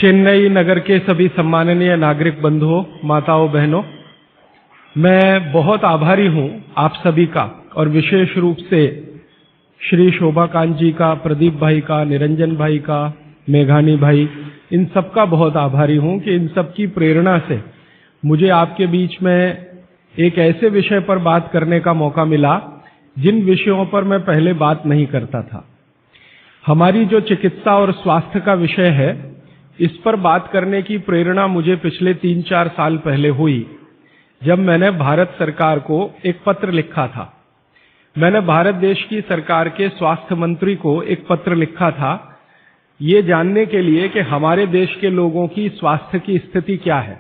चेन्नई नगर के सभी सम्माननीय नागरिक बंधुओं, माताओं, बहनों, मैं बहुत आभारी हूं आप सभी का और विशेष रूप से श्री शोभाकांत जी का, प्रदीप भाई का, निरंजन भाई का, मेघानी भाई, इन सब का बहुत आभारी हूं कि इन सब की प्रेरणा से मुझे आपके बीच में एक ऐसे विषय पर बात करने का मौका मिला जिन विषयों पर मैं पहले बात नहीं करता था। हमारी जो चिकित्सा और स्वास्थ्य का विषय है, इस पर बात करने की प्रेरणा मुझे पिछले 3-4 साल पहले हुई, जब मैंने भारत सरकार को एक पत्र लिखा था। मैंने भारत देश की सरकार के स्वास्थ्य मंत्री को एक पत्र लिखा था, ये जानने के लिए कि हमारे देश के लोगों की स्वास्थ्य की स्थिति क्या है।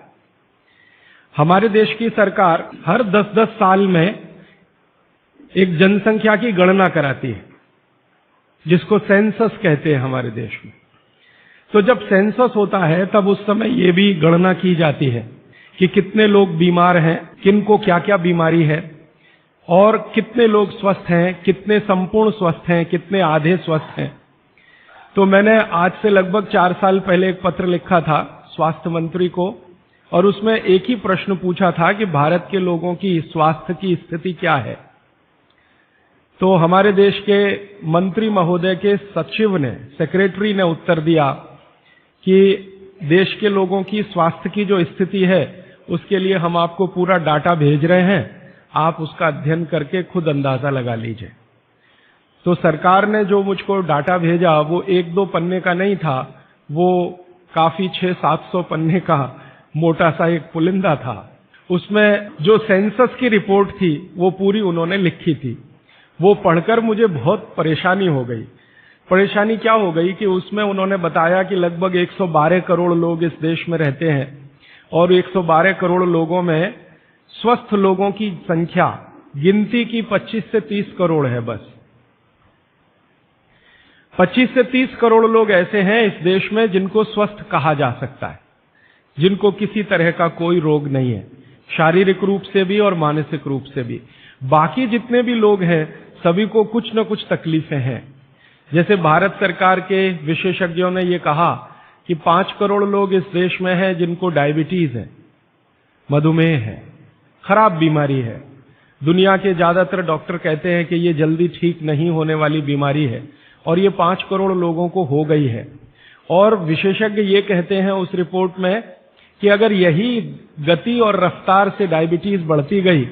हमारे देश की सरकार हर 10-10 साल में एक जनसंख्या की गणना कराती है, जिसको सेंसस कहते हैं हमारे देश में। तो जब सेंसस होता है तब उस समय ये भी गणना की जाती है कि कितने लोग बीमार हैं, किनको क्या क्या बीमारी है और कितने लोग स्वस्थ हैं, कितने संपूर्ण स्वस्थ हैं, कितने आधे स्वस्थ हैं। तो मैंने आज से लगभग 4 साल पहले एक पत्र लिखा था स्वास्थ्य मंत्री को और उसमें एक ही प्रश्न पूछा था कि भारत के लोगों की स्वास्थ्य की स्थिति क्या है। तो हमारे देश के मंत्री महोदय के सचिव ने, सेक्रेटरी ने उत्तर दिया कि देश के लोगों की स्वास्थ्य की जो स्थिति है उसके लिए हम आपको पूरा डाटा भेज रहे हैं, आप उसका अध्ययन करके खुद अंदाजा लगा लीजिए। तो सरकार ने जो मुझको डाटा भेजा वो 1-2 पन्ने का नहीं था, वो काफी 600-700 पन्ने का मोटा सा एक पुलिंदा था। उसमें जो सेंसस की रिपोर्ट थी वो पूरी उन्होंने लिखी थी। वो पढ़कर मुझे बहुत परेशानी हो गई। परेशानी क्या हो गई कि उसमें उन्होंने बताया कि लगभग 112 करोड़ लोग इस देश में रहते हैं और 112 करोड़ लोगों में स्वस्थ लोगों की संख्या गिनती की 25 से 30 करोड़ है। बस 25 से 30 करोड़ लोग ऐसे हैं इस देश में जिनको स्वस्थ कहा जा सकता है, जिनको किसी तरह का कोई रोग नहीं है, शारीरिक रूप से भी और मानसिक रूप से भी। बाकी जितने भी लोग हैं सभी को कुछ न कुछ तकलीफें हैं। जैसे भारत सरकार के विशेषज्ञों ने ये कहा कि 5 करोड़ लोग इस देश में हैं जिनको डायबिटीज है, मधुमेह है, खराब बीमारी है। दुनिया के ज्यादातर डॉक्टर कहते हैं कि ये जल्दी ठीक नहीं होने वाली बीमारी है और ये 5 करोड़ लोगों को हो गई है। और विशेषज्ञ ये कहते हैं उस रिपोर्ट में कि अगर यही गति और रफ्तार से डायबिटीज बढ़ती गई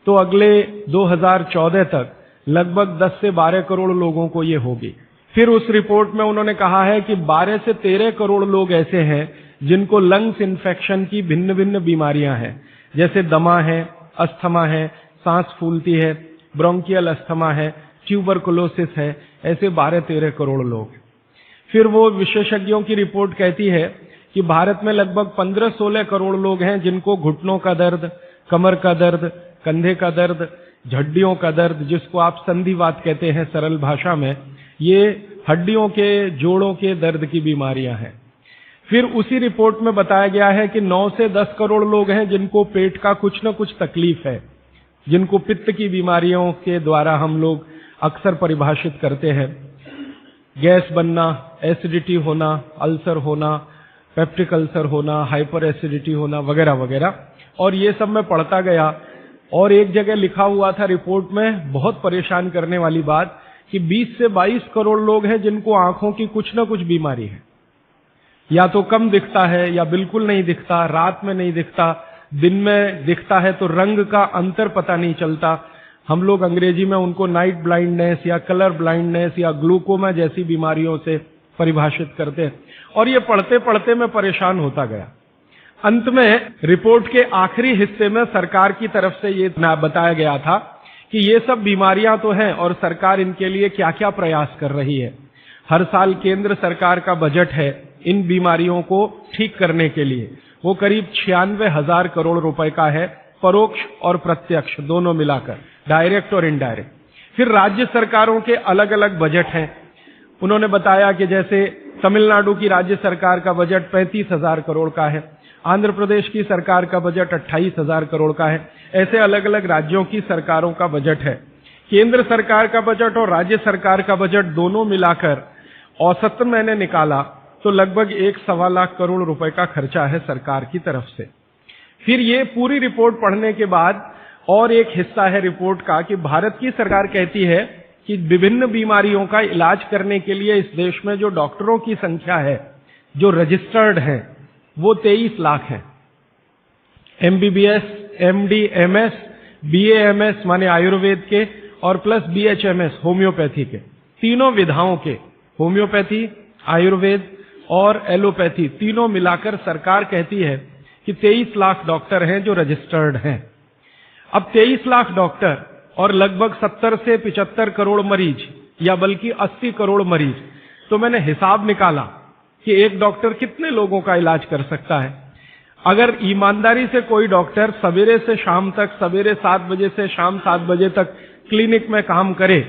तो अगले 2014 तक लगभग 10 से 12 करोड़ लोगों को ये होगी। फिर उस रिपोर्ट में उन्होंने कहा है कि 12 से 13 करोड़ लोग ऐसे हैं जिनको लंग्स इन्फेक्शन की भिन्न भिन्न बीमारियां हैं, जैसे दमा है, अस्थमा है, सांस फूलती है, ब्रोंकियल अस्थमा है, ट्यूबरकुलोसिस है, ऐसे 12-13 करोड़ लोग। फिर वो विशेषज्ञों की रिपोर्ट कहती है कि भारत में लगभग 15-16 करोड़ लोग हैं जिनको घुटनों का दर्द, कमर का दर्द, कंधे का दर्द, हड्डियों का दर्द, जिसको आप संधिवात कहते हैं सरल भाषा में, ये हड्डियों के, जोड़ों के दर्द की बीमारियां हैं। फिर उसी रिपोर्ट में बताया गया है कि 9 से 10 करोड़ लोग हैं जिनको पेट का कुछ न कुछ तकलीफ है, जिनको पित्त की बीमारियों के द्वारा हम लोग अक्सर परिभाषित करते हैं। गैस बनना, एसिडिटी होना, अल्सर होना, पेप्टिक अल्सर होना, हाइपर एसिडिटी होना, वगैरह वगैरह। और ये सब मैं पढ़ता गया और एक जगह लिखा हुआ था रिपोर्ट में, बहुत परेशान करने वाली बात, कि 20 से 22 करोड़ लोग हैं जिनको आंखों की कुछ न कुछ बीमारी है। या तो कम दिखता है या बिल्कुल नहीं दिखता, रात में नहीं दिखता, दिन में दिखता है तो रंग का अंतर पता नहीं चलता। हम लोग अंग्रेजी में उनको नाइट ब्लाइंडनेस या कलर ब्लाइंडनेस या ग्लूकोमा जैसी बीमारियों से परिभाषित करते हैं। और ये पढ़ते पढ़ते मैं परेशान होता गया। अंत में रिपोर्ट के आखिरी हिस्से में सरकार की तरफ से ये बताया गया था कि ये सब बीमारियां तो हैं और सरकार इनके लिए क्या क्या प्रयास कर रही है। हर साल केंद्र सरकार का बजट है इन बीमारियों को ठीक करने के लिए, वो करीब 96,000 करोड़ रुपए का है, परोक्ष और प्रत्यक्ष दोनों मिलाकर, डायरेक्ट और इनडायरेक्ट। फिर राज्य सरकारों के अलग अलग बजट हैं। उन्होंने बताया कि जैसे तमिलनाडु की राज्य सरकार का बजट 35,000 करोड़ का है, आंध्र प्रदेश की सरकार का बजट 28,000 करोड़ का है। ऐसे अलग अलग राज्यों की सरकारों का बजट है। केंद्र सरकार का बजट और राज्य सरकार का बजट दोनों मिलाकर औसत मैंने निकाला तो लगभग 1-1.25 लाख करोड़ रुपए का खर्चा है सरकार की तरफ से। फिर ये पूरी रिपोर्ट पढ़ने के बाद और एक हिस्सा है रिपोर्ट का कि भारत की सरकार कहती है कि विभिन्न बीमारियों का इलाज करने के लिए इस देश में जो डॉक्टरों की संख्या है, जो रजिस्टर्ड हैं, वो 23 लाख है। MBBS, MD, MS, BAMS माने आयुर्वेद के और प्लस BHMS होम्योपैथी के, तीनों विधाओं के, होम्योपैथी, आयुर्वेद और एलोपैथी तीनों मिलाकर सरकार कहती है कि 23 लाख डॉक्टर हैं जो रजिस्टर्ड हैं। अब 23 लाख डॉक्टर और लगभग 70 से 75 करोड़ मरीज या बल्कि 80 करोड़ मरीज, तो मैंने हिसाब निकाला कि एक डॉक्टर कितने लोगों का इलाज कर सकता है। अगर ईमानदारी से कोई डॉक्टर सवेरे से शाम तक, सवेरे 7 बजे से शाम 7 बजे तक क्लिनिक में काम करे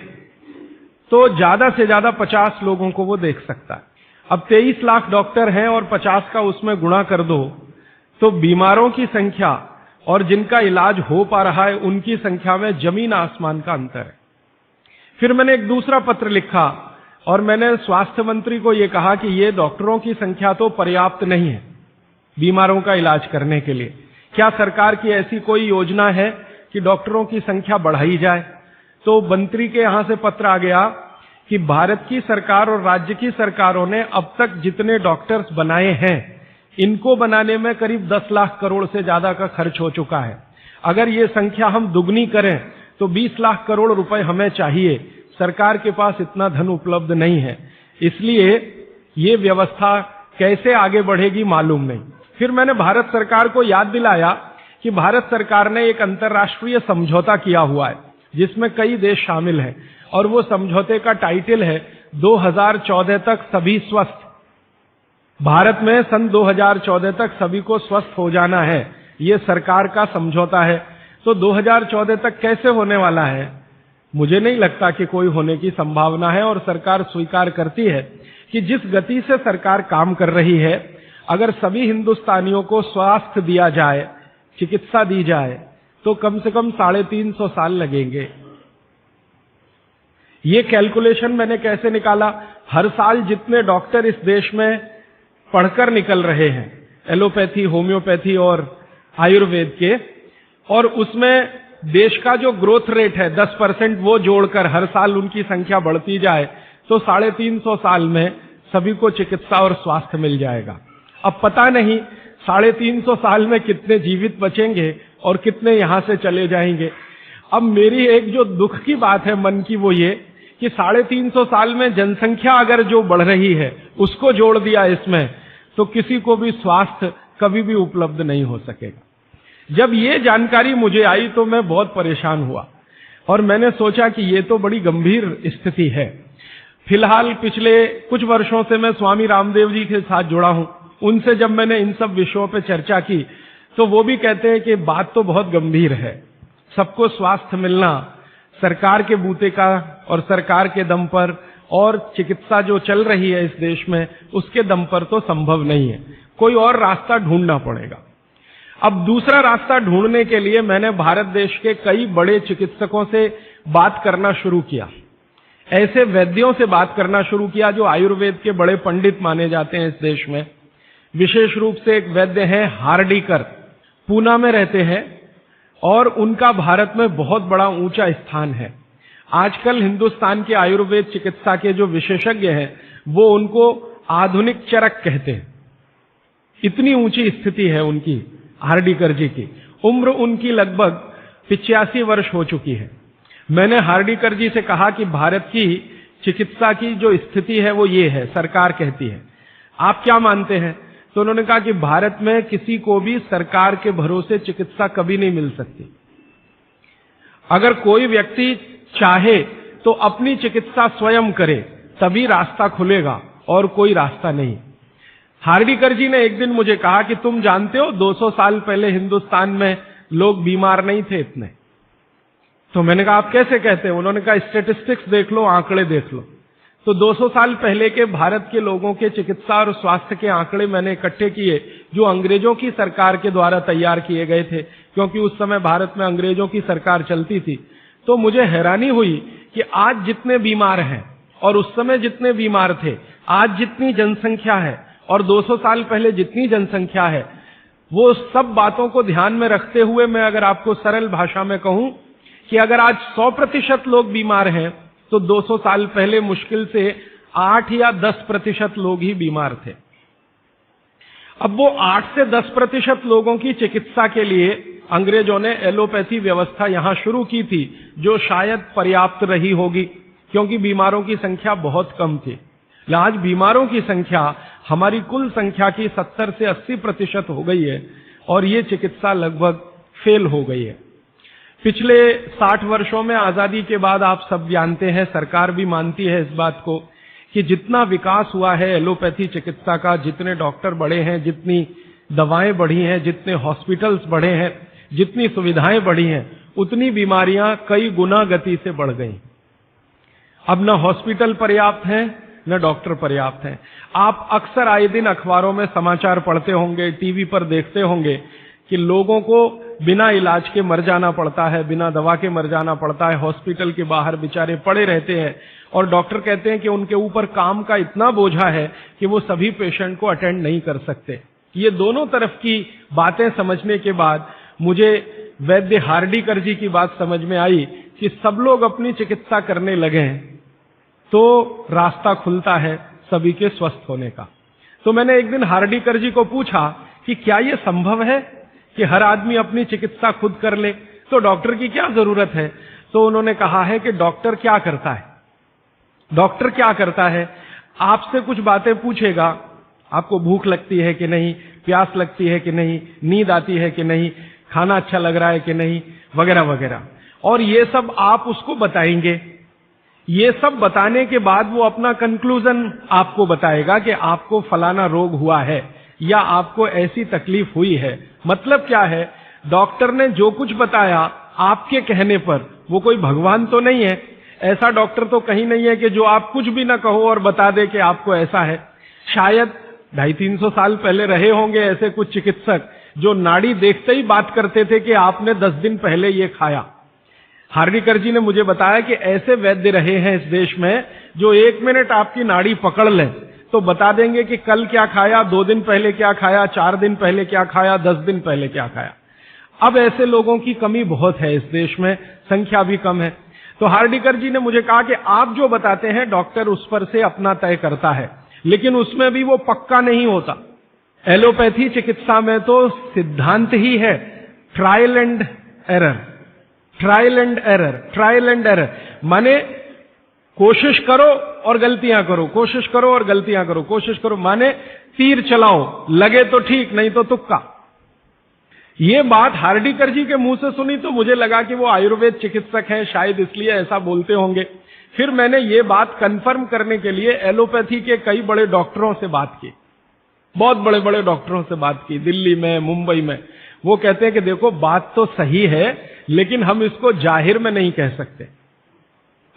तो ज्यादा से ज्यादा 50 लोगों को वो देख सकता है। अब 23 लाख डॉक्टर हैं और 50 का उसमें गुणा कर दो तो बीमारों की संख्या और जिनका इलाज हो पा रहा है उनकी संख्या में जमीन आसमान का अंतर है। फिर मैंने एक दूसरा पत्र लिखा और मैंने स्वास्थ्य मंत्री को यह कहा कि ये डॉक्टरों की संख्या तो पर्याप्त नहीं है बीमारों का इलाज करने के लिए। क्या सरकार की ऐसी कोई योजना है कि डॉक्टरों की संख्या बढ़ाई जाए? तो मंत्री के यहां से पत्र आ गया कि भारत की सरकार और राज्य की सरकारों ने अब तक जितने डॉक्टर्स बनाए हैं, इनको बनाने में करीब 10 लाख करोड़ से ज्यादा का खर्च हो चुका है। अगर ये संख्या हम दुगनी करें तो 20 लाख करोड़ रुपए हमें चाहिए। सरकार के पास इतना धन उपलब्ध नहीं है, इसलिए ये व्यवस्था कैसे आगे बढ़ेगी मालूम नहीं। फिर मैंने भारत सरकार को याद दिलाया कि भारत सरकार ने एक अंतर्राष्ट्रीय समझौता किया हुआ है जिसमें कई देश शामिल हैं और वो समझौते का टाइटल है 2014 तक सभी स्वस्थ। भारत में सन 2014 तक सभी को स्वस्थ हो जाना है, ये सरकार का समझौता है। तो 2014 तक कैसे होने वाला है? मुझे नहीं लगता कि कोई होने की संभावना है और सरकार स्वीकार करती है कि जिस गति से सरकार काम कर रही है, अगर सभी हिंदुस्तानियों को स्वास्थ्य दिया जाए, चिकित्सा दी जाए, तो कम से कम 350 साल लगेंगे। ये कैलकुलेशन मैंने कैसे निकाला? हर साल जितने डॉक्टर इस देश में पढ़कर निकल रहे हैं, एलोपैथी, होम्योपैथी और आयुर्वेद के, और उसमें देश का जो ग्रोथ रेट है 10%, वो जोड़कर हर साल उनकी संख्या बढ़ती जाए तो 350 साल में सभी को चिकित्सा और स्वास्थ्य मिल जाएगा। अब पता नहीं 350 साल में कितने जीवित बचेंगे और कितने यहां से चले जाएंगे। अब मेरी एक जो दुख की बात है मन की, वो ये कि 350 साल में जनसंख्या अगर जो बढ़ रही है उसको जोड़ दिया इसमें, तो किसी को भी स्वास्थ्य कभी भी उपलब्ध नहीं हो सकेगा। जब ये जानकारी मुझे आई तो मैं बहुत परेशान हुआ और मैंने सोचा कि ये तो बड़ी गंभीर स्थिति है। फिलहाल पिछले कुछ वर्षों से मैं स्वामी रामदेव जी के साथ जुड़ा हूं। उनसे जब मैंने इन सब विषयों पर चर्चा की तो वो भी कहते हैं कि बात तो बहुत गंभीर है, सबको स्वास्थ्य मिलना सरकार के बूते का और सरकार के दम पर और चिकित्सा जो चल रही है इस देश में उसके दम पर तो संभव नहीं है, कोई और रास्ता ढूंढना पड़ेगा। अब दूसरा रास्ता ढूंढने के लिए मैंने भारत देश के कई बड़े चिकित्सकों से बात करना शुरू किया, ऐसे वैद्यों से बात करना शुरू किया जो आयुर्वेद के बड़े पंडित माने जाते हैं इस देश में। विशेष रूप से एक वैद्य हैं हार्डीकर, पूना में रहते हैं और उनका भारत में बहुत बड़ा ऊंचा स्थान है। आजकल हिंदुस्तान के आयुर्वेद चिकित्सा के जो विशेषज्ञ हैं वो उनको आधुनिक चरक कहते हैं, इतनी ऊंची स्थिति है उनकी। हार्डीकर जी की उम्र उनकी लगभग 85 वर्ष हो चुकी है। मैंने हार्डीकर जी से कहा कि भारत की चिकित्सा की जो स्थिति है वो ये है, सरकार कहती है, आप क्या मानते हैं? तो उन्होंने कहा कि भारत में किसी को भी सरकार के भरोसे चिकित्सा कभी नहीं मिल सकती। अगर कोई व्यक्ति चाहे तो अपनी चिकित्सा स्वयं करे तभी रास्ता खुलेगा और कोई रास्ता नहीं। हार्डीकर जी ने एक दिन मुझे कहा कि तुम जानते हो 200 साल पहले हिंदुस्तान में लोग बीमार नहीं थे इतने। तो मैंने कहा आप कैसे कहते हैं? उन्होंने कहा स्टेटिस्टिक्स देख लो, आंकड़े देख लो। तो 200 साल पहले के भारत के लोगों के चिकित्सा और स्वास्थ्य के आंकड़े मैंने इकट्ठे किए जो अंग्रेजों की सरकार के द्वारा तैयार किए गए थे, क्योंकि उस समय भारत में अंग्रेजों की सरकार चलती थी। तो मुझे हैरानी हुई कि आज जितने बीमार हैं और उस समय जितने बीमार थे, आज जितनी जनसंख्या है और 200 साल पहले जितनी जनसंख्या है, वो सब बातों को ध्यान में रखते हुए मैं अगर आपको सरल भाषा में कहूं कि अगर आज 100% लोग बीमार हैं तो 200 साल पहले मुश्किल से 8 या 10% लोग ही बीमार थे। अब वो 8 से 10% लोगों की चिकित्सा के लिए अंग्रेजों ने एलोपैथी व्यवस्था यहां शुरू की थी, जो शायद पर्याप्त रही होगी क्योंकि बीमारों की संख्या बहुत कम थी। आज बीमारों की संख्या हमारी कुल संख्या की 70 से 80% हो गई है और ये चिकित्सा लगभग फेल हो गई है। पिछले 60 वर्षों में आजादी के बाद आप सब जानते हैं, सरकार भी मानती है इस बात को कि जितना विकास हुआ है एलोपैथी चिकित्सा का, जितने डॉक्टर बढ़े हैं, जितनी दवाएं बढ़ी हैं, जितने हॉस्पिटल्स बढ़े हैं, जितनी सुविधाएं बढ़ी हैं, उतनी बीमारियां कई गुना गति से बढ़ गई। अब न हॉस्पिटल पर्याप्त हैं न डॉक्टर पर्याप्त हैं। आप अक्सर आए दिन अखबारों में समाचार पढ़ते होंगे, टीवी पर देखते होंगे कि लोगों को बिना इलाज के मर जाना पड़ता है, बिना दवा के मर जाना पड़ता है, हॉस्पिटल के बाहर बेचारे पड़े रहते हैं और डॉक्टर कहते हैं कि उनके ऊपर काम का इतना बोझा है कि वो सभी पेशेंट को अटेंड नहीं कर सकते। ये दोनों तरफ की बातें समझने के बाद मुझे वैद्य हार्डीकर जी की बात समझ में आई कि सब लोग अपनी चिकित्सा करने लगे हैं तो रास्ता खुलता है सभी के स्वस्थ होने का। तो मैंने एक दिन हार्डीकर जी को पूछा कि क्या यह संभव है कि हर आदमी अपनी चिकित्सा खुद कर ले, तो डॉक्टर की क्या जरूरत है? तो उन्होंने कहा है कि डॉक्टर क्या करता है, डॉक्टर क्या करता है, आपसे कुछ बातें पूछेगा, आपको भूख लगती है कि नहीं, प्यास लगती है कि नहीं, नींद आती है कि नहीं, खाना अच्छा लग रहा है कि नहीं, वगैरह वगैरह, और ये सब आप उसको बताएंगे। ये सब बताने के बाद वो अपना कंक्लूजन आपको बताएगा कि आपको फलाना रोग हुआ है या आपको ऐसी तकलीफ हुई है। मतलब क्या है, डॉक्टर ने जो कुछ बताया आपके कहने पर, वो कोई भगवान तो नहीं है, ऐसा डॉक्टर तो कहीं नहीं है कि जो आप कुछ भी ना कहो और बता दे कि आपको ऐसा है। शायद 250-300 साल पहले रहे होंगे ऐसे कुछ चिकित्सक जो नाड़ी देखते ही बात करते थे कि आपने 10 दिन पहले ये खाया। हार्डीकर जी ने मुझे बताया कि ऐसे वैद्य रहे हैं इस देश में जो 1 मिनट आपकी नाड़ी पकड़ लें तो बता देंगे कि कल क्या खाया, 2 दिन पहले क्या खाया, 4 दिन पहले क्या खाया, 10 दिन पहले क्या खाया। अब ऐसे लोगों की कमी बहुत है इस देश में, संख्या भी कम है। तो हार्डीकर जी ने मुझे कहा कि आप जो बताते हैं डॉक्टर उस पर से अपना तय करता है, लेकिन उसमें भी वो पक्का नहीं होता। एलोपैथी चिकित्सा में तो सिद्धांत ही है trial and error, trial and error, trial and error, माने कोशिश करो और गलतियां करो, कोशिश करो और गलतियां करो, कोशिश करो, माने तीर चलाओ, लगे तो ठीक, नहीं तो तुक्का। ये बात हार्डीकर जी के मुंह से सुनी तो मुझे लगा कि वो आयुर्वेद चिकित्सक हैं, शायद इसलिए ऐसा बोलते होंगे। फिर मैंने ये बात कंफर्म करने के लिए एलोपैथी के कई बड़े डॉक्टरों से बात की, बहुत बड़े बड़े डॉक्टरों से बात की, दिल्ली में, मुंबई में। वो कहते हैं कि देखो बात तो सही है लेकिन हम इसको जाहिर में नहीं कह सकते,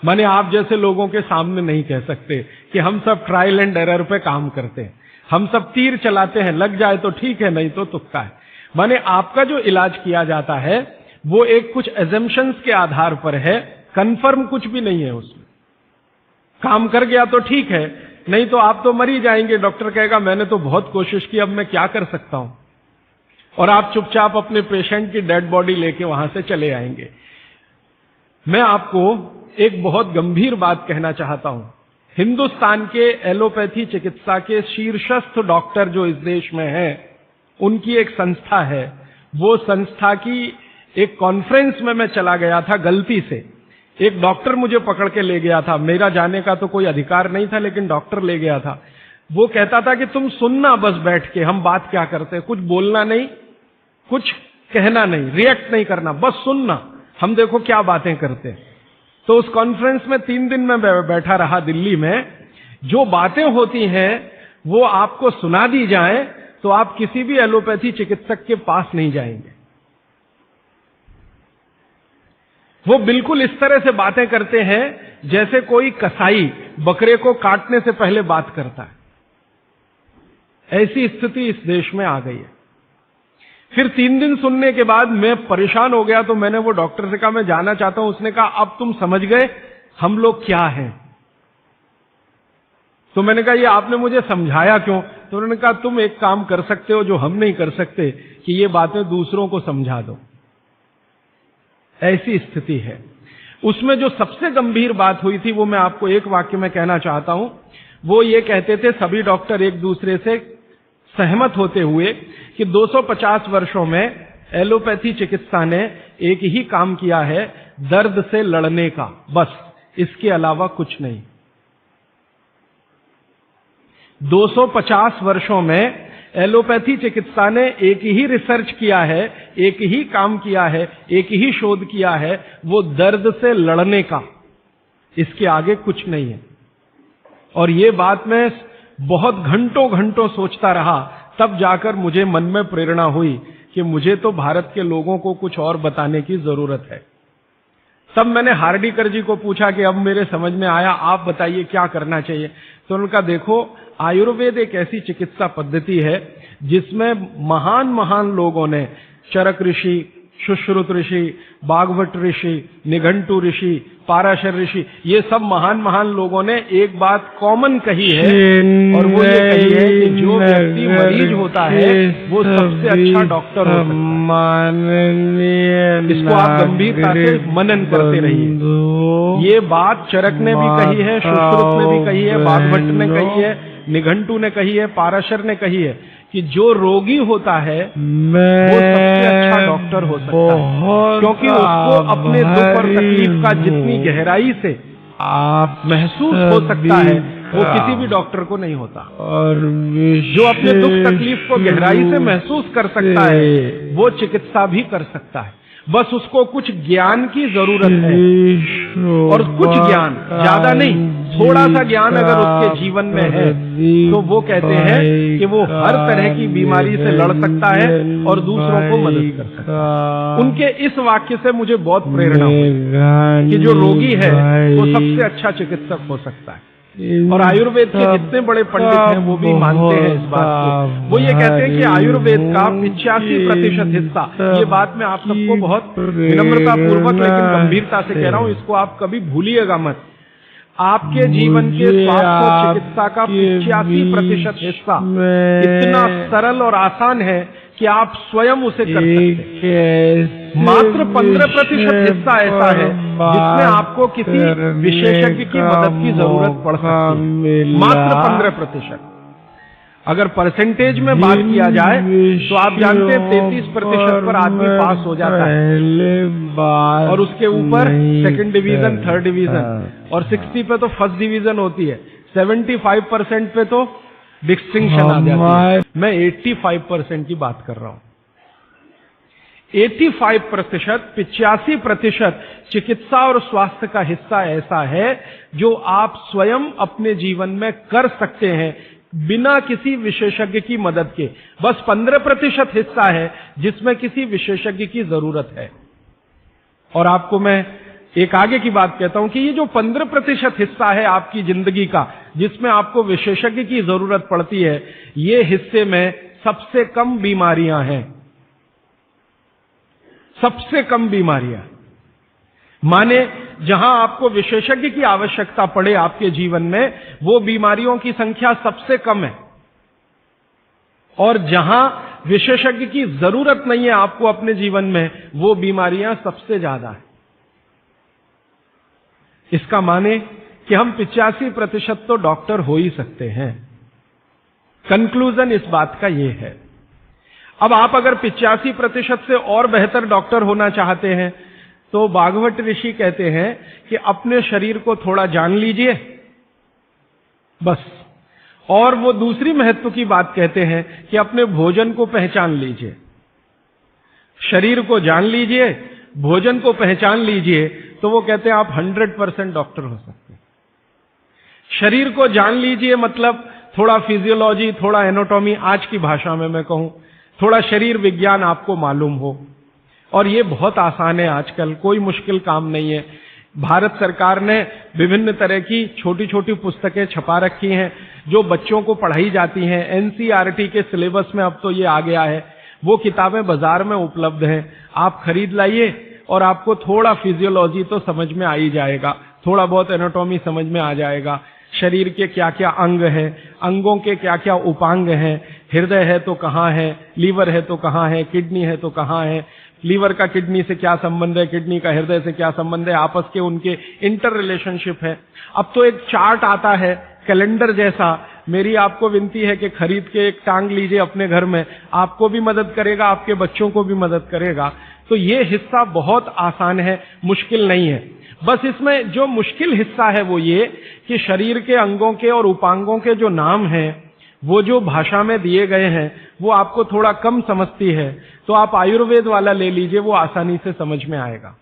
माने आप जैसे लोगों के सामने नहीं कह सकते कि हम सब ट्रायल एंड एरर पे काम करते हैं, हम सब तीर चलाते हैं, लग जाए तो ठीक है, नहीं तो तुक्का है। माने आपका जो इलाज किया जाता है वो एक कुछ एजम्पशंस के आधार पर है, कंफर्म कुछ भी नहीं है उसमें। काम कर गया तो ठीक है, नहीं तो आप तो मर ही जाएंगे। डॉक्टर कहेगा मैंने तो बहुत कोशिश की, अब मैं क्या कर सकता हूं, और आप चुपचाप अपने पेशेंट की डेड बॉडी लेके वहां से चले आएंगे। मैं आपको एक बहुत गंभीर बात कहना चाहता हूं। हिंदुस्तान के एलोपैथी चिकित्सा के शीर्षस्थ डॉक्टर जो इस देश में हैं, उनकी एक संस्था है। वो संस्था की एक कॉन्फ्रेंस में मैं चला गया था, गलती से एक डॉक्टर मुझे पकड़ के ले गया था, मेरा जाने का तो कोई अधिकार नहीं था लेकिन डॉक्टर ले गया था। वो कहता था कि तुम सुनना बस बैठ के, हम बात क्या करते हैं, कुछ बोलना नहीं, कुछ कहना नहीं, रिएक्ट नहीं करना, बस सुनना, हम देखो क्या बातें करते हैं। तो उस कॉन्फ्रेंस में 3 दिन में बैठा रहा दिल्ली में। जो बातें होती हैं वो आपको सुना दी जाए तो आप किसी भी एलोपैथी चिकित्सक के पास नहीं जाएंगे। वो बिल्कुल इस तरह से बातें करते हैं जैसे कोई कसाई बकरे को काटने से पहले बात करता है। ऐसी स्थिति इस देश में आ गई है। फिर 3 दिन सुनने के बाद मैं परेशान हो गया, तो मैंने वो डॉक्टर से कहा मैं जाना चाहता हूं। उसने कहा अब तुम समझ गए हम लोग क्या हैं। तो मैंने कहा ये आपने मुझे समझाया क्यों? तो उन्होंने कहा तुम एक काम कर सकते हो जो हम नहीं कर सकते, कि ये बातें दूसरों को समझा दो। ऐसी स्थिति है। उसमें जो सबसे गंभीर बात हुई थी वो मैं आपको एक वाक्य में कहना चाहता हूं। वो ये कहते थे, सभी डॉक्टर एक दूसरे से सहमत होते हुए, कि 250 वर्षों में एलोपैथी चिकित्सा ने एक ही काम किया है, दर्द से लड़ने का, बस, इसके अलावा कुछ नहीं। 250 वर्षों में एलोपैथी चिकित्सा ने एक ही रिसर्च किया है, एक ही काम किया है, एक ही शोध किया है, वो दर्द से लड़ने का, इसके आगे कुछ नहीं है। और ये बात मैं बहुत घंटों घंटों सोचता रहा, तब जाकर मुझे मन में प्रेरणा हुई कि मुझे तो भारत के लोगों को कुछ और बताने की जरूरत है। तब मैंने हार्डीकर जी को पूछा कि अब मेरे समझ में आया, आप बताइए क्या करना चाहिए। तो उन्होंने कहा, देखो, आयुर्वेद एक ऐसी चिकित्सा पद्धति है जिसमें महान महान लोगों ने, चरक ऋषि, सुश्रुत ऋषि, बागवट ऋषि, निघंटु ऋषि, पाराशर ऋषि, ये सब महान महान लोगों ने एक बात कॉमन कही है, और वो ये कही है कि जो व्यक्ति मरीज होता है वो सबसे अच्छा डॉक्टर हो सकता है। इसको आप गंभीरता से मनन करते रहिए। ये बात चरक ने भी कही है, सुश्रुत ने भी कही है, बागवट ने कही है, निघंटु ने कही है, पाराशर ने कही है, कि जो रोगी होता है वो सबसे अच्छा डॉक्टर हो सकता है, क्योंकि उसको अपने दुख और तकलीफ का जितनी गहराई से महसूस हो सकता है वो किसी भी डॉक्टर को नहीं होता। और जो अपने दुख तकलीफ को गहराई से महसूस कर सकता है वो चिकित्सा भी कर सकता है, बस उसको कुछ ज्ञान की जरूरत है, और कुछ ज्ञान, ज्यादा नहीं, थोड़ा सा ज्ञान अगर उसके जीवन में है तो वो कहते हैं कि वो हर तरह की बीमारी से लड़ सकता है और दूसरों को मदद कर सकता है। उनके इस वाक्य से मुझे बहुत प्रेरणा हुई कि जो रोगी है वो सबसे अच्छा चिकित्सक हो सकता है। और आयुर्वेद के जितने बड़े पंडित हैं वो भी मानते हैं इस बात को। वो ये कहते हैं कि आयुर्वेद का 85% हिस्सा, ये बात मैं आप सबको बहुत विनम्रता पूर्वक लेकिन गंभीरता से कह रहा हूं, इसको आप कभी भूलिएगा मत। आपके जीवन के स्वास्थ्य और चिकित्सा का 85% हिस्सा इतना सरल और आसान है कि आप स्वयं उसे कर सकते हैं। मात्र 15% हिस्सा ऐसा है जिसमें आपको किसी विशेषज्ञ की मदद की जरूरत पड़ सकती है। मात्र 15%। अगर परसेंटेज में बात किया जाए तो आप जानते हैं 33% पर आदमी पास हो जाता है, और उसके ऊपर सेकंड डिवीजन, थर्ड डिवीजन, और 60 पे तो फर्स्ट डिवीजन होती है, 75% पे तो डिस्टिंक्शन आ जाती है। मैं 85% की बात कर रहा हूं। 85%, 85% चिकित्सा और स्वास्थ्य का हिस्सा ऐसा है जो आप स्वयं अपने जीवन में कर सकते हैं बिना किसी विशेषज्ञ की मदद के। बस 15% हिस्सा है जिसमें किसी विशेषज्ञ की जरूरत है। और आपको मैं एक आगे की बात कहता हूं कि ये जो 15% हिस्सा है आपकी जिंदगी का जिसमें आपको विशेषज्ञ की जरूरत पड़ती है, ये हिस्से में सबसे कम बीमारियां हैं। सबसे कम बीमारियां, माने जहां आपको विशेषज्ञ की आवश्यकता पड़े आपके जीवन में, वो बीमारियों की संख्या सबसे कम है, और जहां विशेषज्ञ की जरूरत नहीं है आपको अपने जीवन में, वो बीमारियां सबसे ज्यादा है। इसका माने कि हम 85% तो डॉक्टर हो ही सकते हैं। कंक्लूजन इस बात का यह है। अब आप अगर 85% से और बेहतर डॉक्टर होना चाहते हैं तो बागवट ऋषि कहते हैं कि अपने शरीर को थोड़ा जान लीजिए, बस। और वो दूसरी महत्व की बात कहते हैं कि अपने भोजन को पहचान लीजिए। शरीर को जान लीजिए, भोजन को पहचान लीजिए, तो वो कहते हैं आप 100% डॉक्टर हो सकते हैं। शरीर को जान लीजिए मतलब थोड़ा फिजियोलॉजी, थोड़ा एनाटॉमी, आज की भाषा में मैं कहूं थोड़ा शरीर विज्ञान आपको मालूम हो, और ये बहुत आसान है आजकल, कोई मुश्किल काम नहीं है। भारत सरकार ने विभिन्न तरह की छोटी छोटी पुस्तकें छपा रखी हैं जो बच्चों को पढ़ाई जाती हैं। एनसीईआरटी के सिलेबस में अब तो ये आ गया है। वो किताबें बाजार में उपलब्ध हैं, आप खरीद लाइए और आपको थोड़ा फिजियोलॉजी तो समझ में आ ही जाएगा, थोड़ा बहुत एनाटॉमी समझ में आ जाएगा। शरीर के क्या क्या अंग हैं, अंगों के क्या क्या उपांग हैं, हृदय है तो कहाँ है, लीवर है तो कहाँ है, किडनी है तो कहाँ है, लीवर का किडनी से क्या संबंध है, किडनी का हृदय से क्या संबंध है, आपस के उनके इंटर रिलेशनशिप है। अब तो एक चार्ट आता है कैलेंडर जैसा, मेरी आपको विनती है कि खरीद के एक टांग लीजिए अपने घर में, आपको भी मदद करेगा, आपके बच्चों को भी मदद करेगा। तो ये हिस्सा बहुत आसान है, मुश्किल नहीं है। बस इसमें जो मुश्किल हिस्सा है वो ये कि शरीर के अंगों के और उपांगों के जो नाम हैं वो जो भाषा में दिए गए हैं वो आपको थोड़ा कम समझती है, तो आप आयुर्वेद वाला ले लीजिए, वो आसानी से समझ में आएगा,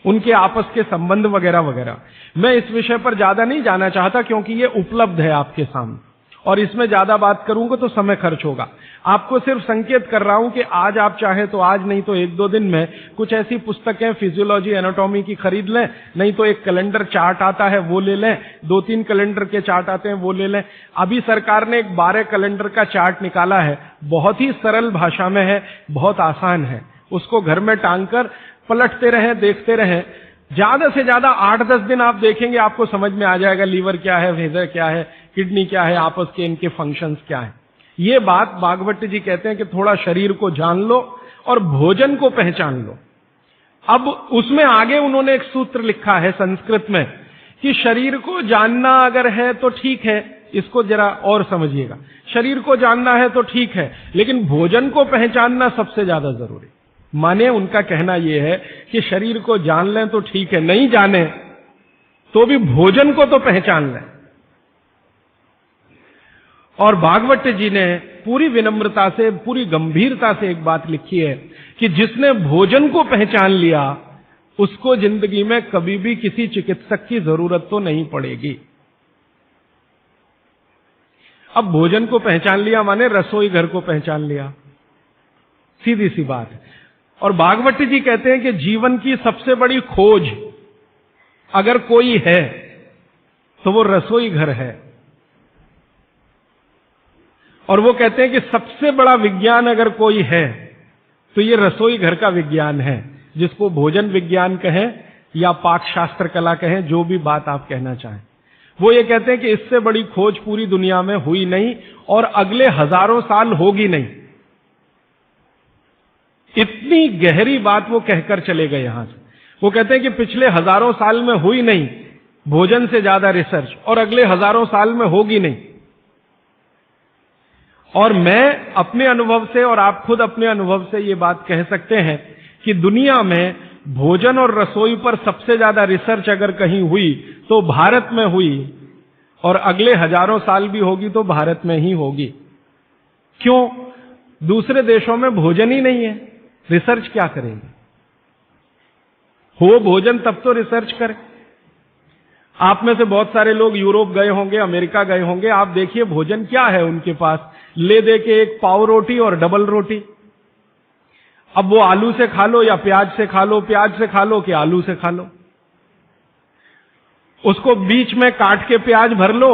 उनके आपस के संबंध वगैरह वगैरह। मैं इस विषय पर ज्यादा नहीं जाना चाहता क्योंकि ये उपलब्ध है आपके सामने, और इसमें ज्यादा बात करूंगा तो समय खर्च होगा। आपको सिर्फ संकेत कर रहा हूं कि आज आप चाहे तो आज, नहीं तो एक दो दिन में कुछ ऐसी पुस्तकें फिजियोलॉजी एनाटॉमी की खरीद लें, नहीं तो एक कैलेंडर चार्ट आता है वो ले लें, 2-3 कैलेंडर के चार्ट आते हैं वो ले लें। अभी सरकार ने एक 12 कैलेंडर का चार्ट निकाला है, बहुत ही सरल भाषा में है, बहुत आसान है, उसको घर में टांग कर पलटते रहें, देखते रहें। ज्यादा से ज्यादा 8-10 दिन आप देखेंगे, आपको समझ में आ जाएगा लीवर क्या है, हृदय क्या है, किडनी क्या है, आपस के इनके फंक्शंस क्या है। ये बात भागवत जी कहते हैं कि थोड़ा शरीर को जान लो और भोजन को पहचान लो। अब उसमें आगे उन्होंने एक सूत्र लिखा है संस्कृत में कि शरीर को जानना अगर है तो ठीक है, इसको जरा और समझिएगा, शरीर को जानना है तो ठीक है, लेकिन भोजन को पहचानना सबसे ज्यादा जरूरी। माने उनका कहना यह है कि शरीर को जान लें तो ठीक है, नहीं जाने तो भी भोजन को तो पहचान लें। और भागवत जी ने पूरी विनम्रता से, पूरी गंभीरता से एक बात लिखी है कि जिसने भोजन को पहचान लिया उसको जिंदगी में कभी भी किसी चिकित्सक की जरूरत तो नहीं पड़ेगी। अब भोजन को पहचान लिया माने रसोई घर को पहचान लिया, सीधी सी बात है। और भागवत जी कहते हैं कि जीवन की सबसे बड़ी खोज अगर कोई है तो वो रसोई घर है। और वो कहते हैं कि सबसे बड़ा विज्ञान अगर कोई है तो ये रसोई घर का विज्ञान है, जिसको भोजन विज्ञान कहें या पाक शास्त्र कला कहें, जो भी बात आप कहना चाहें। वो ये कहते हैं कि इससे बड़ी खोज पूरी दुनिया में हुई नहीं और अगले हजारों साल होगी नहीं। इतनी गहरी बात वो कहकर चले गए यहां से। वो कहते हैं कि पिछले हजारों साल में हुई नहीं भोजन से ज्यादा रिसर्च, और अगले हजारों साल में होगी नहीं। और मैं अपने अनुभव से और आप खुद अपने अनुभव से ये बात कह सकते हैं कि दुनिया में भोजन और रसोई पर सबसे ज्यादा रिसर्च अगर कहीं हुई तो भारत में हुई, और अगले हजारों साल भी होगी तो भारत में ही होगी। क्यों? दूसरे देशों में भोजन ही नहीं है, रिसर्च क्या करेंगे? हो भोजन तब तो रिसर्च करें। आप में से बहुत सारे लोग यूरोप गए होंगे, अमेरिका गए होंगे, आप देखिए भोजन क्या है उनके पास, ले दे के एक पाव रोटी और डबल रोटी। अब वो आलू से खा लो या प्याज से खा लो, प्याज से खा लो कि आलू से खा लो, उसको बीच में काट के प्याज भर लो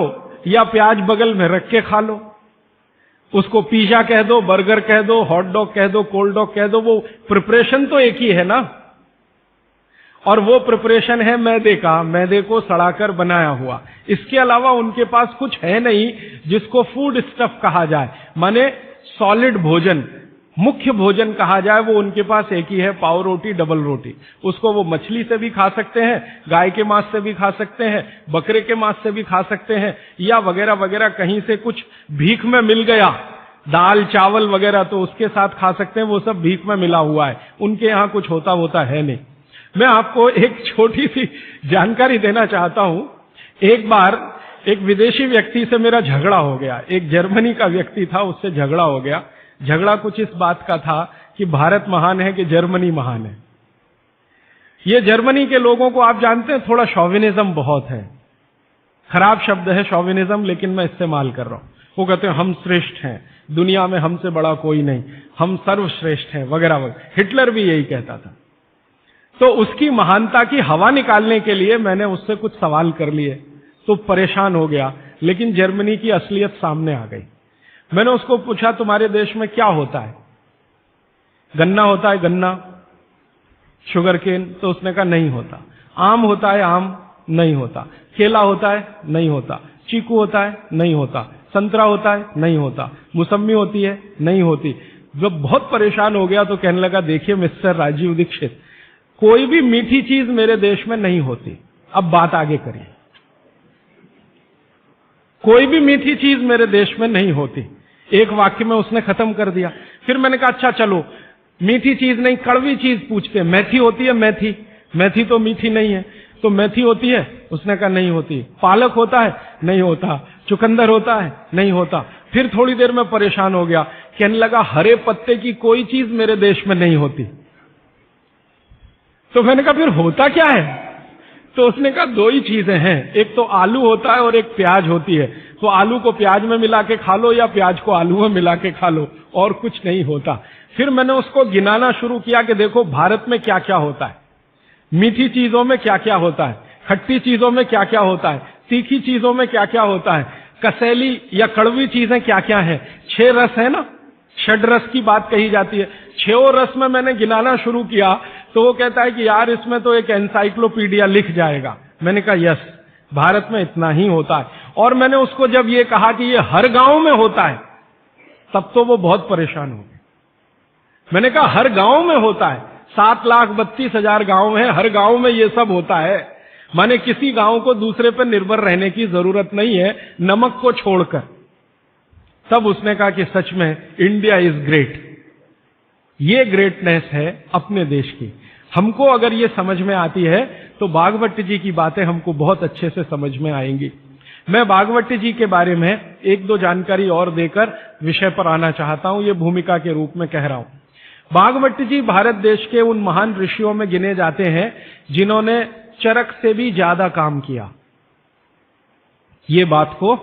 या प्याज बगल में रख के खा लो। उसको पिज्जा कह दो, बर्गर कह दो, हॉट डॉग कह दो, कोल्ड डॉग कह दो, वो प्रिपरेशन तो एक ही है ना। और वो प्रिपरेशन है मैदे का, मैदे को सड़ाकर बनाया हुआ। इसके अलावा उनके पास कुछ है नहीं जिसको फूड स्टफ कहा जाए, माने सॉलिड भोजन, मुख्य भोजन कहा जाए, वो उनके पास एक ही है, पाव रोटी डबल रोटी। उसको वो मछली से भी खा सकते हैं, गाय के मांस से भी खा सकते हैं, बकरे के मांस से भी खा सकते हैं, या वगैरह वगैरह कहीं से कुछ भीख में मिल गया, दाल चावल वगैरह, तो उसके साथ खा सकते हैं, वो सब भीख में मिला हुआ है, उनके यहां कुछ होता है नहीं। मैं आपको एक छोटी सी जानकारी देना चाहता हूं। एक बार एक विदेशी व्यक्ति से मेरा झगड़ा हो गया, एक जर्मनी का व्यक्ति था, उससे झगड़ा हो गया। झगड़ा कुछ इस बात का था कि भारत महान है कि जर्मनी महान है। ये जर्मनी के लोगों को आप जानते हैं, थोड़ा शॉविनिज्म बहुत है, खराब शब्द है शॉविनिज्म, लेकिन मैं इस्तेमाल कर रहा हूं। वो कहते हैं हम श्रेष्ठ हैं, दुनिया में हमसे बड़ा कोई नहीं, हम सर्वश्रेष्ठ हैं वगैरह वगैरह। हिटलर भी यही कहता था। तो उसकी महानता की हवा निकालने के लिए मैंने उससे कुछ सवाल कर लिए, तो परेशान हो गया, लेकिन जर्मनी की असलियत सामने आ गई। मैंने उसको पूछा तुम्हारे देश में क्या होता है? गन्ना होता है, गन्ना, शुगर केन? तो उसने कहा नहीं होता। आम होता है, आम? नहीं होता। केला होता है? नहीं होता। चीकू होता है? नहीं होता। संतरा होता है? नहीं होता। मौसम्मी होती है? नहीं होती। जब बहुत परेशान हो गया तो कहने लगा, देखिए मिस्टर राजीव दीक्षित, कोई भी मीठी चीज मेरे देश में नहीं होती। अब बात आगे करिए। कोई भी मीठी चीज मेरे देश में नहीं होती। एक वाक्य में उसने खत्म कर दिया। फिर मैंने कहा, अच्छा चलो, मीठी चीज नहीं, कड़वी चीज पूछते हैं। मेथी होती है? मेथी? मेथी तो मीठी नहीं है। तो मेथी होती है? उसने कहा नहीं होती। पालक होता है? नहीं होता। चुकंदर होता है? नहीं होता। फिर थोड़ी देर में परेशान हो गया, कहने लगा, हरे पत्ते की कोई चीज मेरे देश में नहीं होती। तो मैंने कहा, फिर होता क्या है? तो उसने कहा, दो ही चीजें हैं, एक तो आलू होता है और एक प्याज होती है। तो आलू को प्याज में मिला के खा लो या प्याज को आलू में मिला के खा लो, और कुछ नहीं होता। फिर मैंने उसको गिनाना शुरू किया कि देखो भारत में क्या क्या होता है, मीठी चीजों में क्या क्या होता है, खट्टी चीजों में क्या क्या होता है, तीखी चीजों में क्या क्या होता है, कसैली या कड़वी चीजें क्या क्या है। 6 रस है ना, षड रस की बात कही जाती है। 6 रस में मैंने गिनाना शुरू किया तो वो कहता है कि यार इसमें तो एक एनसाइक्लोपीडिया लिख जाएगा। मैंने कहा यस, भारत में इतना ही होता है। और मैंने उसको जब ये कहा कि ये हर गांव में होता है, तब तो वो बहुत परेशान हो गए। मैंने कहा हर गांव में होता है, 7,32,000 गांव हैं, हर गांव में ये सब होता है। माने किसी गांव को दूसरे पर निर्भर रहने की जरूरत नहीं है, नमक को छोड़कर। तब उसने कहा कि सच में इंडिया इज ग्रेट। ये ग्रेटनेस है अपने देश की। हमको अगर ये समझ में आती है तो भागवत जी की बातें हमको बहुत अच्छे से समझ में आएंगी। मैं भागवत जी के बारे में 1-2 जानकारी और देकर विषय पर आना चाहता हूं, ये भूमिका के रूप में कह रहा हूं। भागवत जी भारत देश के उन महान ऋषियों में गिने जाते हैं जिन्होंने चरक से भी ज्यादा काम किया। ये बात को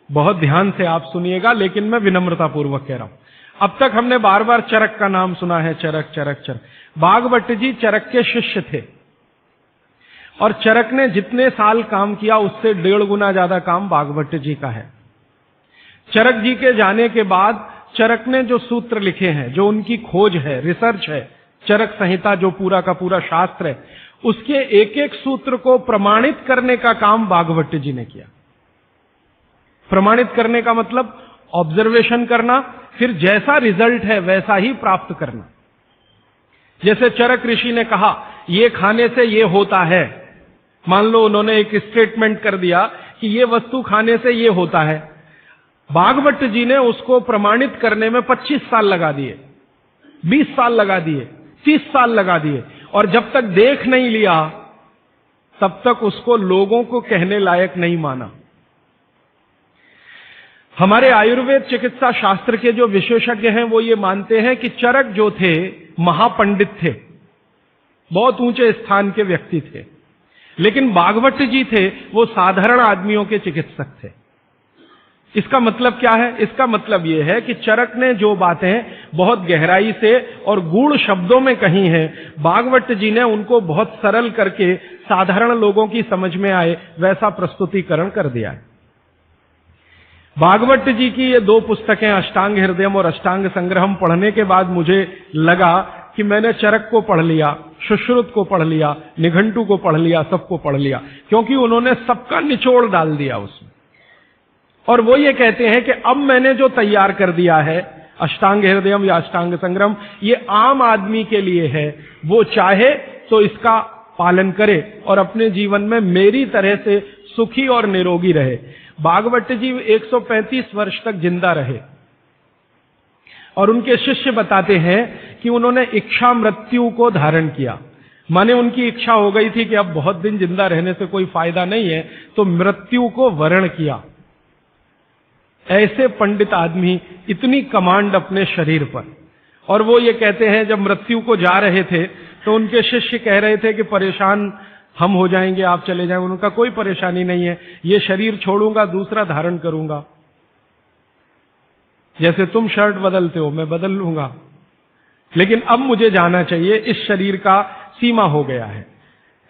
बहुत ध्यान से आप सुनिएगा, लेकिन मैं विनम्रता पूर्वक कह रहा हूं। अब तक हमने बार बार चरक का नाम सुना है, चरक चरक चरक। भागवत जी चरक के शिष्य थे और चरक ने जितने साल काम किया उससे 1.5 गुना ज्यादा काम भागवत जी का है। चरक जी के जाने के बाद चरक ने जो सूत्र लिखे हैं, जो उनकी खोज है, रिसर्च है, चरक संहिता जो पूरा का पूरा शास्त्र है, उसके एक एक सूत्र को प्रमाणित करने का काम भागवत जी ने किया। प्रमाणित करने का मतलब ऑब्जर्वेशन करना, फिर जैसा रिजल्ट है वैसा ही प्राप्त करना। जैसे चरक ऋषि ने कहा ये खाने से ये होता है, मान लो उन्होंने एक स्टेटमेंट कर दिया कि ये वस्तु खाने से ये होता है, भागवत जी ने उसको प्रमाणित करने में 25 साल लगा दिए, 20 साल लगा दिए, 30 साल लगा दिए, और जब तक देख नहीं लिया तब तक उसको लोगों को कहने लायक नहीं माना। हमारे आयुर्वेद चिकित्सा शास्त्र के जो विशेषज्ञ हैं वो ये मानते हैं कि चरक जो थे महापंडित थे, बहुत ऊंचे स्थान के व्यक्ति थे, लेकिन भागवत जी थे वो साधारण आदमियों के चिकित्सक थे। इसका मतलब क्या है? इसका मतलब यह है कि चरक ने जो बातें बहुत गहराई से और गूढ़ शब्दों में कही हैं, भागवत जी ने उनको बहुत सरल करके साधारण लोगों की समझ में आए वैसा प्रस्तुतिकरण कर दिया है। भागवत जी की ये 2 पुस्तकें अष्टांग हृदयम और अष्टांग संग्रहम पढ़ने के बाद मुझे लगा कि मैंने चरक को पढ़ लिया, सुश्रुत को पढ़ लिया, निघंटु को पढ़ लिया, सबको पढ़ लिया, क्योंकि उन्होंने सबका निचोड़ डाल दिया उसमें। और वो ये कहते हैं कि अब मैंने जो तैयार कर दिया है अष्टांग हृदयम या अष्टांग संग्रहम, ये आम आदमी के लिए है, वो चाहे तो इसका पालन करे और अपने जीवन में मेरी तरह से सुखी और निरोगी रहे। भागवत जी 135 वर्ष तक जिंदा रहे और उनके शिष्य बताते हैं कि उन्होंने इच्छा मृत्यु को धारण किया। माने उनकी इच्छा हो गई थी कि अब बहुत दिन जिंदा रहने से कोई फायदा नहीं है, तो मृत्यु को वरण किया। ऐसे पंडित आदमी, इतनी कमांड अपने शरीर पर। और वो ये कहते हैं जब मृत्यु को जा रहे थे तो उनके शिष्य कह रहे थे कि परेशान हम हो जाएंगे, आप चले जाएंगे। उनका कोई परेशानी नहीं है, ये शरीर छोड़ूंगा, दूसरा धारण करूंगा। जैसे तुम शर्ट बदलते हो मैं बदल लूंगा, लेकिन अब मुझे जाना चाहिए, इस शरीर का सीमा हो गया है।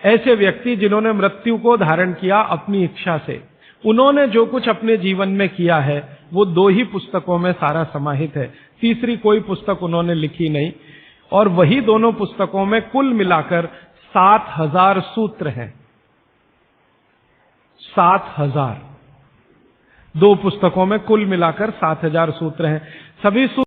ऐसे व्यक्ति जिन्होंने मृत्यु को धारण किया अपनी इच्छा से, उन्होंने जो कुछ अपने जीवन में किया है वो 2 ही पुस्तकों में सारा समाहित है, तीसरी कोई पुस्तक उन्होंने लिखी नहीं। और वही दोनों पुस्तकों में कुल मिलाकर 7,000 सूत्र हैं। 7,000। 2 पुस्तकों में कुल मिलाकर 7,000 सूत्र हैं। सभी